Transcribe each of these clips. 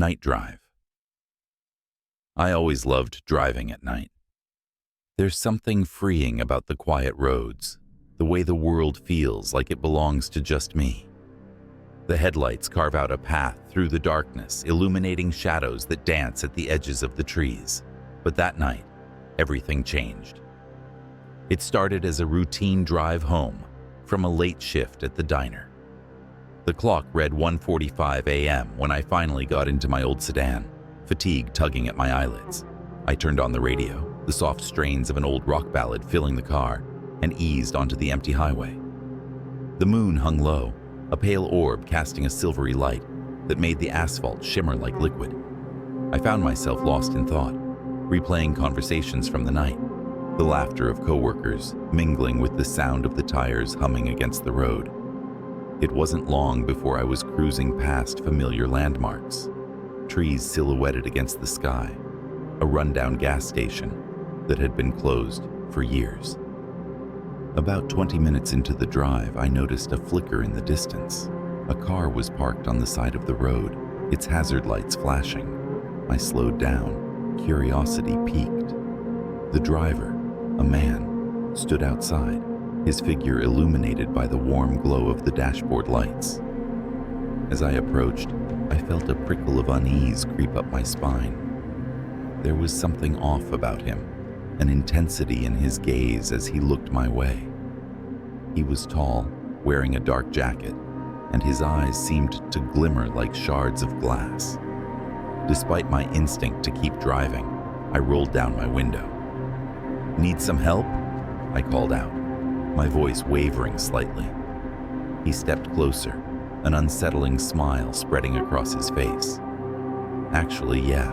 Night drive. I always loved driving at night. There's something freeing about the quiet roads, the way the world feels like it belongs to just me. The headlights carve out a path through the darkness, illuminating shadows that dance at the edges of the trees. But that night, everything changed. It started as a routine drive home from a late shift at the diner. The clock read 1:45 a.m. when I finally got into my old sedan, fatigue tugging at my eyelids. I turned on the radio, the soft strains of an old rock ballad filling the car, and eased onto the empty highway. The moon hung low, a pale orb casting a silvery light that made the asphalt shimmer like liquid. I found myself lost in thought, replaying conversations from the night, the laughter of coworkers mingling with the sound of the tires humming against the road. It wasn't long before I was cruising past familiar landmarks, trees silhouetted against the sky, a rundown gas station that had been closed for years. About 20 minutes into the drive, I noticed a flicker in the distance. A car was parked on the side of the road, its hazard lights flashing. I slowed down, curiosity piqued. The driver, a man, stood outside, his figure illuminated by the warm glow of the dashboard lights. As I approached, I felt a prickle of unease creep up my spine. There was something off about him, an intensity in his gaze as he looked my way. He was tall, wearing a dark jacket, and his eyes seemed to glimmer like shards of glass. Despite my instinct to keep driving, I rolled down my window. "Need some help?" I called out, my voice wavering slightly. He stepped closer, an unsettling smile spreading across his face. "Actually, yeah.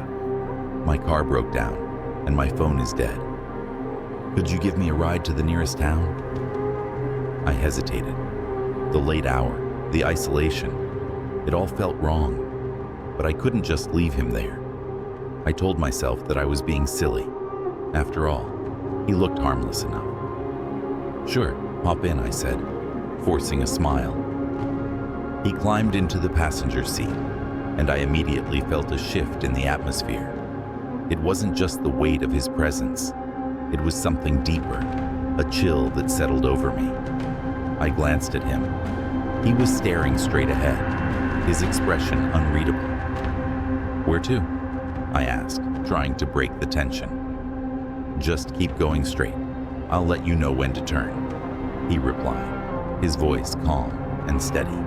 My car broke down, and my phone is dead. Could you give me a ride to the nearest town?" I hesitated. The late hour, the isolation, it all felt wrong, but I couldn't just leave him there. I told myself that I was being silly. After all, he looked harmless enough. "Sure, hop in," I said, forcing a smile. He climbed into the passenger seat, and I immediately felt a shift in the atmosphere. It wasn't just the weight of his presence. It was something deeper, a chill that settled over me. I glanced at him. He was staring straight ahead, his expression unreadable. "Where to?" I asked, trying to break the tension. "Just keep going straight. I'll let you know when to turn," he replied, his voice calm and steady.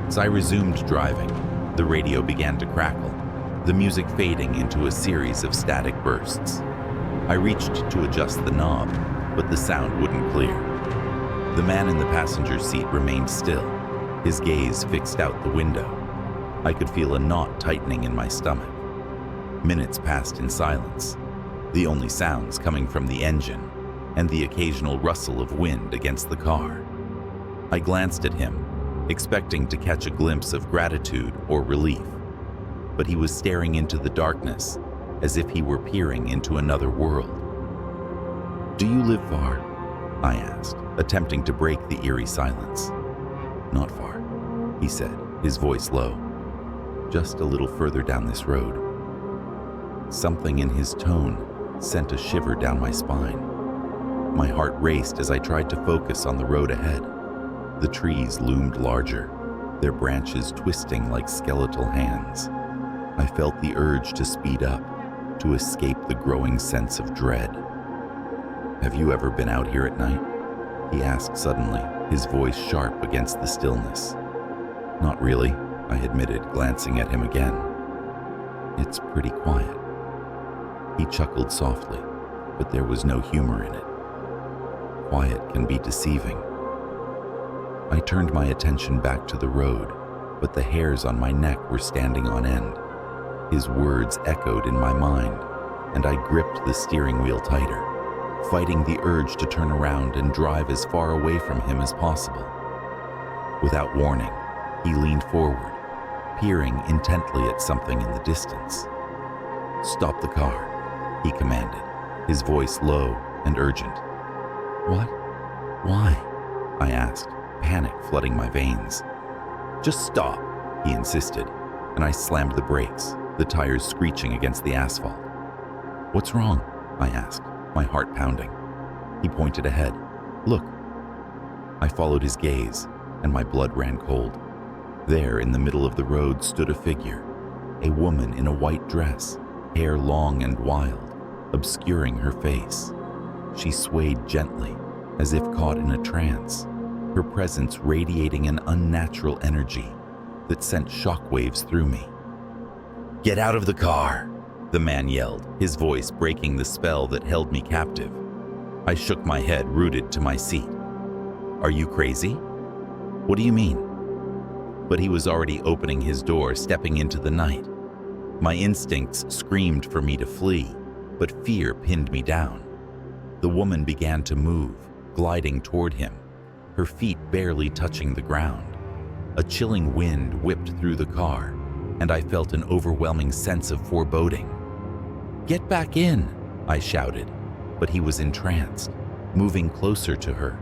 As I resumed driving, the radio began to crackle, the music fading into a series of static bursts. I reached to adjust the knob, but the sound wouldn't clear. The man in the passenger seat remained still, his gaze fixed out the window. I could feel a knot tightening in my stomach. Minutes passed in silence, the only sounds coming from the engine and the occasional rustle of wind against the car. I glanced at him, expecting to catch a glimpse of gratitude or relief, but he was staring into the darkness as if he were peering into another world. "Do you live far?" I asked, attempting to break the eerie silence. "Not far," he said, his voice low. "Just a little further down this road." Something in his tone sent a shiver down my spine. My heart raced as I tried to focus on the road ahead. The trees loomed larger, their branches twisting like skeletal hands. I felt the urge to speed up, to escape the growing sense of dread. "Have you ever been out here at night?" he asked suddenly, his voice sharp against the stillness. "Not really," I admitted, glancing at him again. "It's pretty quiet." He chuckled softly, but there was no humor in it. Quiet can be deceiving. I turned my attention back to the road, but the hairs on my neck were standing on end. His words echoed in my mind, and I gripped the steering wheel tighter, fighting the urge to turn around and drive as far away from him as possible. Without warning, he leaned forward, peering intently at something in the distance. "Stop the car," he commanded, his voice low and urgent. "What? Why?" I asked, panic flooding my veins. "Just stop," he insisted, and I slammed the brakes, the tires screeching against the asphalt. "What's wrong?" I asked, my heart pounding. He pointed ahead. "Look." I followed his gaze, and my blood ran cold. There, in the middle of the road, stood a figure, a woman in a white dress, hair long and wild, obscuring her face. She swayed gently, as if caught in a trance, her presence radiating an unnatural energy that sent shockwaves through me. "Get out of the car!" the man yelled, his voice breaking the spell that held me captive. I shook my head, rooted to my seat. "Are you crazy? What do you mean?" But he was already opening his door, stepping into the night. My instincts screamed for me to flee, but fear pinned me down. The woman began to move, gliding toward him, her feet barely touching the ground. A chilling wind whipped through the car, and I felt an overwhelming sense of foreboding. "Get back in!" I shouted, but he was entranced, moving closer to her,